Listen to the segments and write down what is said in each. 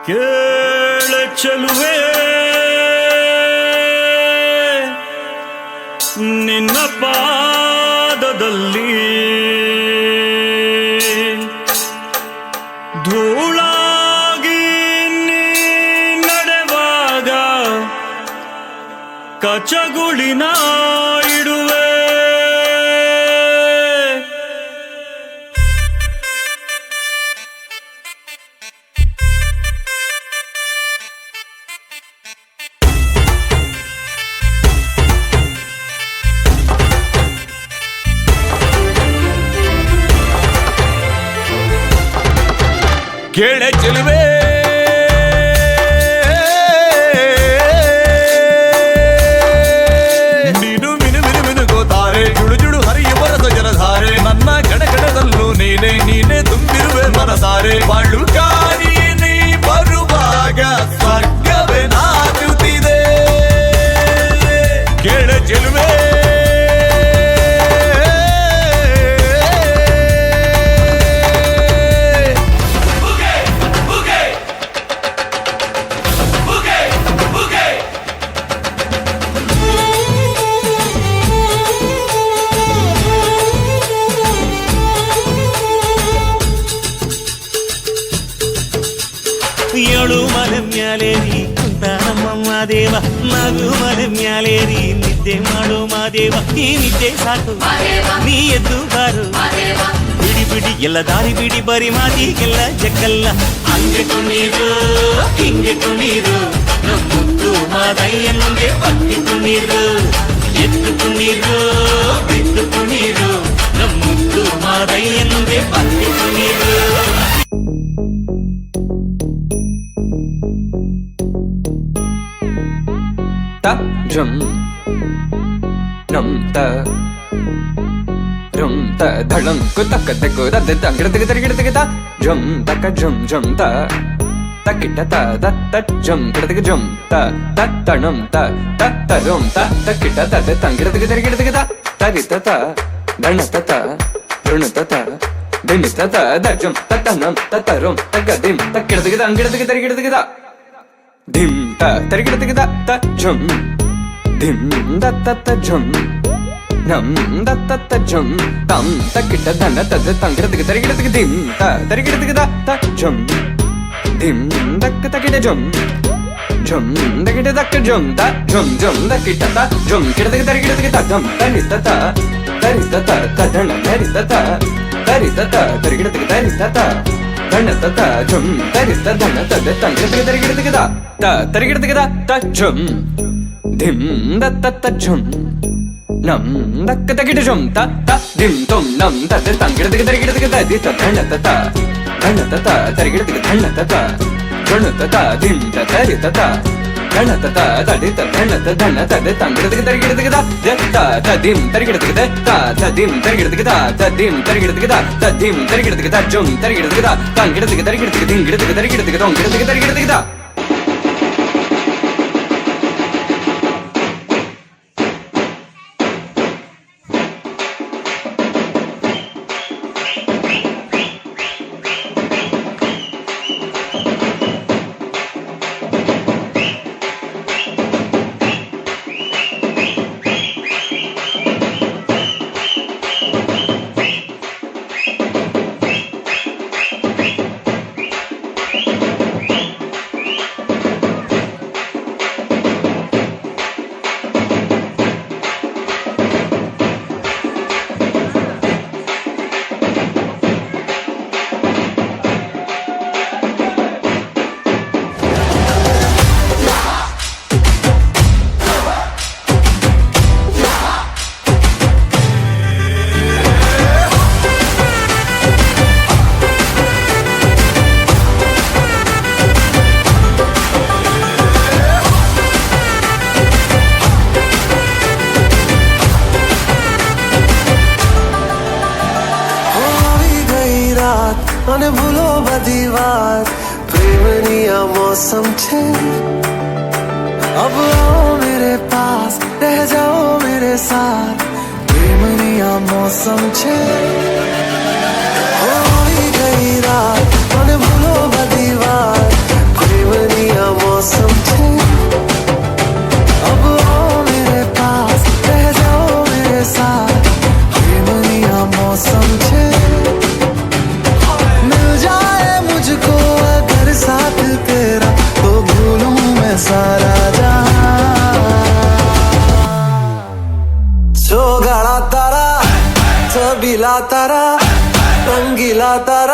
ಕೇಳ ಚೆಲುವೆ ನಿನ್ನ ಪಾದದಲ್ಲಿ ಧೂಳಾಗಿ ನೀ ನಡೆವಾಗ ಕಚಗುಳಿನ ಇಡುವೆ. ಕೇಳೆ ಚೆಲುವೆ ನೀನು ಮಿನು ಮಿನು ಮಿನುಗೋತಾರೆ ಜುಡು ಜುಡು ಹರಿಯುವ ರಸ ಜಲಧಾರೆ ನನ್ನ ಕಣಕಣದಲ್ಲೂ ನೀನೆ ನೀನೆ ತುಂಬಿರುವೆ ಮನಸಾರೆ ಬಾಳು ಕಾರಿ ನೀ ಬರುವಾಗ ಸ್ವರ್ಗವೇ ನಾಚುತ್ತಿದೆ. ಕೇಳೆ ಚೆಲುವೆ ಏಳು ಮಲೆ ಮ್ಯಾಲೇರಿ ಕುಂತ ನಮ್ಮ ಮಾದೇವ, ನಗು ಮಲೆ ಮ್ಯಾಲೇರಿ ನಿದ್ದೆ ಮಾಡು ಮಾದೇವ. ಈ ನಿದ್ದೆ ಸಾಕು ನೀ ಎದ್ದು ಬಾರು, ಬಿಡಿ ಬಿಡಿ ಎಲ್ಲ ದಾರಿ ಬಿಡಿ ಬರಿ ಮಾತಿಗೆಲ್ಲ ಜಕ್ಕಲ್ಲ. ಹಂಗೆ ಕುಣೀರು ಹಿಂಗೆ ಕುಣೀರು ಮುದ್ದು ಮಾದಯ್ಯ ಮುಂದೆ ಪಟ್ಟಿ ಕುಣೀರು, ಎದ್ದು ಕುಣೀರು ಬಿದ್ದು ಕುಣೀರು ನಮ್ಮ ಮುದ್ದು ಮಾದಯ್ಯ ಮುಂದೆ ಪಟ್ಟಿ ಕುಣೀರು. Drum drum ta drum ta dhalam ko tak tak ko da da gida gida gida gida drum tak drum drum ta takita ta da ta drum gida gida drum ta ta tanam ta ta tarum ta takita ta da gida gida gida gida tarita ta dana ta ta druna ta ta dinita ta da drum ta tanam ta tarum tagadim takita gida gida gida dim ta tarigida gida ta drum dim da ta ta drum nam da ta ta drum tam takita dana ta da tangida tarigida dim ta tarigida gida ta drum dim da takita drum drum da gida da drum ta drum drum da kita ta drum kita tarigida gida drum tarita ta ta dana tarita ta tarigida tarita ta dana ta drum tarita dana ta da tangida tarigida gida ta tarigida gida ta drum dim da ta ta drum nam da ka ta gida drum ta ta dim tom nam ta da tangida tarigida gida di ta dana ta tarigida gida dana ta dim ta tarita ta dana ta di ta dana ta da tangida tarigida gida ta dim tarigida gida ta dim tarigida gida ta dim tarigida gida ta dim tarigida gida drum tarigida gida tangida tarigida gida dim tarigida gida tom tarigida gida. અને ભૂલો બધી વાત પ્રેમની આ મૌસમ છે. अब आओ मेरे पास रह जाओ मेरे साथ प्रेमनी आ मौसम छे. होई गई रात મને ભૂલો બધી વાત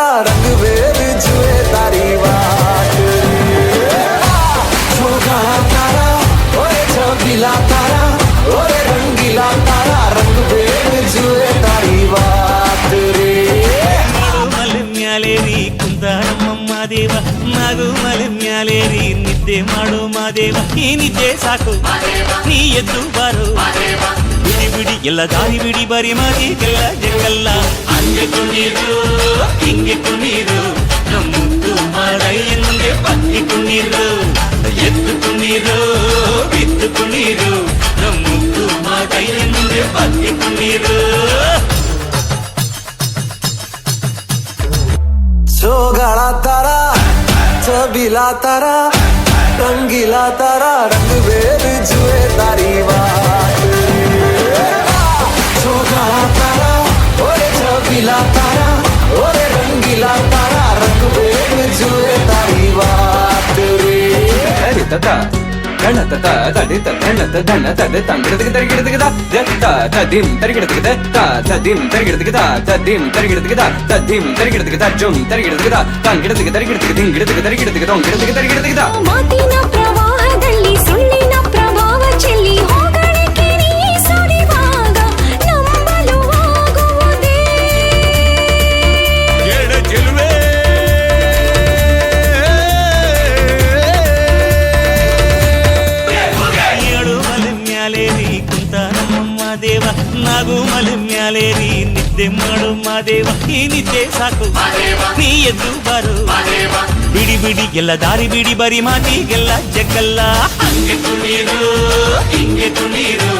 तारा रंग बेर जुए तारी बात रे छोगाड़ा तारा ओए छबीला तारा ओए रंगीला तारा रंग बेर जुए तारी बात रे ಮಲೆ ಮ್ಯಾಲೇರಿ ಕುಂದಾರಮ್ಮ ಮಾದೇವ ನಾಗು ಮಲೆ ಮ್ಯಾಲೇರಿ ನಿದ್ದೆ ಮಾಡು ಮಾದೇವ ಈ ನಿದ್ದೆ ಸಾಕು ನೀ ಎದ್ದು ಬಾರು ಬಿಡಿ ಬಿಡಿ ಎಲ್ಲ ದಾರಿ ಬಿಡಿ ಬರಿ ಮಾದಿಗೆಲ್ಲ ಜಗಲ್ಲ ಹಂಗೆ ಕುಣೀರು ಹಿಂಗೆ ಕುಣೀರು ನಮ್ಮುದ್ದು ಮಾಡಯ್ಯ ಮುಂದೆ ಬಗ್ಗಿ ಕುಣೀರು ಎದ್ದು ಕುಣೀರು ಬಿದ್ದು ಕುಣೀರು ನಮ್ಮುದ್ದು ಮಾಡಯ್ಯ ಮುಂದೆ ಬಗ್ಗಿ ಕುಣೀರು छोगाड़ा तारा छबीला तारा रंगीला तारा रंग बेर जुए तारी बात रे छोगाड़ा तारा ओए छबीला तारा ओए रंगीला तारा रंग बेर जुए तारी बात रे ತರಿತತ ಗಣತತ ತಡಿತ ಗಣತ ಧನ ತದೆ ತಂಗಿಡದಕ್ಕೆ ತರಿಗಿಡದಕ್ಕೆ ದತ್ತ ತದಿಂ ತರಿಗಿಡದಕ್ಕೆ ದತ್ತ ತದಿಂ ತರಿಗಿಡದಕ್ಕೆ ತದಿಂ ತರಿಗಿಡದಕ್ಕೆ ತದಿಂ ತರಿಗಿಡದಕ್ಕೆ ಜುಂ ತರಿಗಿಡದಕ್ಕೆ ತಂಗಿಡದಕ್ಕೆ ತರಿಗಿಡದಕ್ಕೆ ದಿಂಗಿಡದಕ್ಕೆ ತರಿಗಿಡದಕ್ಕೆ ತೊಂಗಿಡದಕ್ಕೆ ತರಿಗಿಡದಕ್ಕೆ ಮಾತಿನ ಪ್ರವಾಹದಲ್ಲಿ ಸುಳ್ಳಿನ ಪ್ರಭಾವ ಚೆಲ್ಲಿ ಹೋಗಣಿಕೆ ನೀ ಸುರಿವಾಗ ನಂಬಲು ಆಗುವುದೇ ಎಡ ಚೆಲುವೆ ಏಳು ಮಲೆ ಮ್ಯಾಲೇರಿ ಕುಂತಾರಮ್ಮ ಮಾದೇವ ನಾಗು ಮಲೆ ಮ್ಯಾಲೇರಿ ನಿದ್ದೆ ಮಾಡು ಮಾದೇವ ಈ ನಿದ್ದೆ ಸಾಕು ನೀ ಎದ್ದು ಬಾರು ಬಿಡಿ ಬಿಡಿ ಎಲ್ಲ ದಾರಿ ಬಿಡಿ ಬರಿ ಮಾತಿಗೆಲ್ಲ ಜಗ್ಗಲ್ಲ ಹಂಗೆ ಕುಣೀರು ಹಿಂಗೆ ಕುಣೀರು